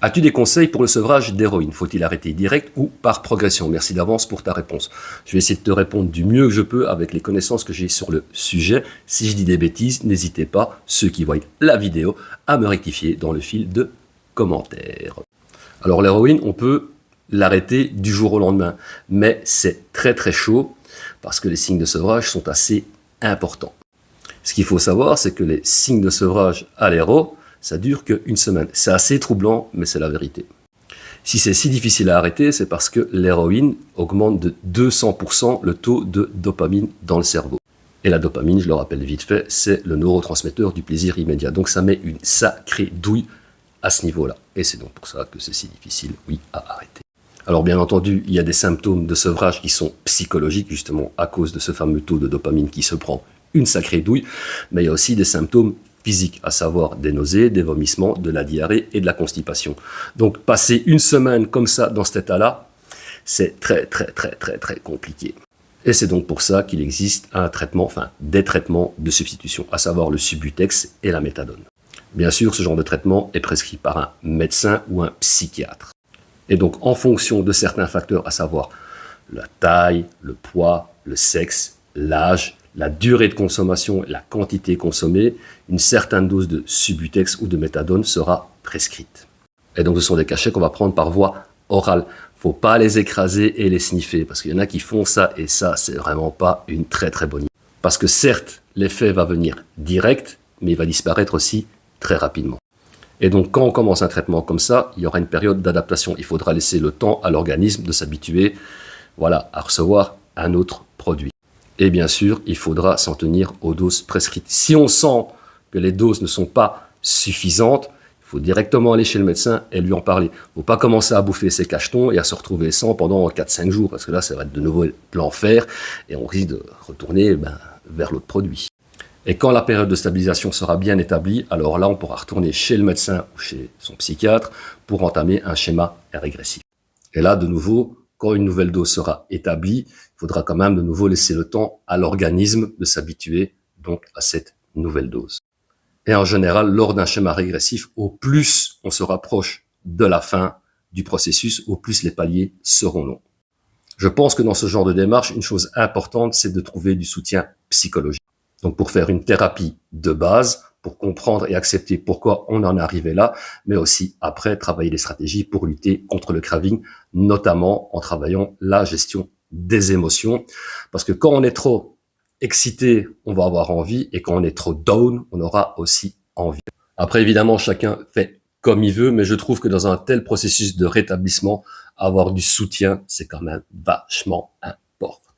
As-tu des conseils pour le sevrage d'héroïne? Faut-il arrêter direct ou par progression? Merci d'avance pour ta réponse. Je vais essayer de te répondre du mieux que je peux avec les connaissances que j'ai sur le sujet. Si je dis des bêtises, n'hésitez pas, ceux qui voient la vidéo, à me rectifier dans le fil de commentaires. Alors l'héroïne, on peut l'arrêter du jour au lendemain, mais c'est très très chaud parce que les signes de sevrage sont assez importants. Ce qu'il faut savoir, c'est que les signes de sevrage à l'héro, ça dure qu'une semaine. C'est assez troublant, mais c'est la vérité. Si c'est si difficile à arrêter, c'est parce que l'héroïne augmente de 200% le taux de dopamine dans le cerveau. Et la dopamine, je le rappelle vite fait, c'est le neurotransmetteur du plaisir immédiat. Donc ça met une sacrée douille à ce niveau-là. Et c'est donc pour ça que c'est si difficile, oui, à arrêter. Alors bien entendu, il y a des symptômes de sevrage qui sont psychologiques, justement à cause de ce fameux taux de dopamine qui se prend une sacrée douille, mais il y a aussi des symptômes physiques, à savoir des nausées, des vomissements, de la diarrhée et de la constipation. Donc passer une semaine comme ça dans cet état-là, c'est très compliqué. Et c'est donc pour ça qu'il existe un traitement, enfin des traitements de substitution, à savoir le Subutex et la méthadone. Bien sûr, ce genre de traitement est prescrit par un médecin ou un psychiatre. Et donc en fonction de certains facteurs, à savoir la taille, le poids, le sexe, l'âge, la durée de consommation, la quantité consommée, une certaine dose de Subutex ou de méthadone sera prescrite. Et donc ce sont des cachets qu'on va prendre par voie orale. Faut pas les écraser et les sniffer, parce qu'il y en a qui font ça, et ça, c'est vraiment pas une très bonne idée. Parce que certes, l'effet va venir direct, mais il va disparaître aussi très rapidement. Et donc quand on commence un traitement comme ça, il y aura une période d'adaptation. Il faudra laisser le temps à l'organisme de s'habituer, voilà, à recevoir un autre produit. Et bien sûr, il faudra s'en tenir aux doses prescrites. Si on sent que les doses ne sont pas suffisantes, il faut directement aller chez le médecin et lui en parler. Il ne faut pas commencer à bouffer ses cachetons et à se retrouver sans pendant 4-5 jours, parce que là, ça va être de nouveau l'enfer et on risque de retourner vers l'autre produit. Et quand la période de stabilisation sera bien établie, alors là, on pourra retourner chez le médecin ou chez son psychiatre pour entamer un schéma régressif. Et là, de nouveau, quand une nouvelle dose sera établie, il faudra quand même de nouveau laisser le temps à l'organisme de s'habituer donc à cette nouvelle dose. Et en général, lors d'un schéma régressif, au plus on se rapproche de la fin du processus, au plus les paliers seront longs. Je pense que dans ce genre de démarche, une chose importante, c'est de trouver du soutien psychologique. Donc pour faire une thérapie de base, pour comprendre et accepter pourquoi on en est arrivé là, mais aussi après travailler des stratégies pour lutter contre le craving, notamment en travaillant la gestion des émotions. Parce que quand on est trop excité, on va avoir envie, et quand on est trop down, on aura aussi envie. Après, évidemment, chacun fait comme il veut, mais je trouve que dans un tel processus de rétablissement, avoir du soutien, c'est quand même vachement important.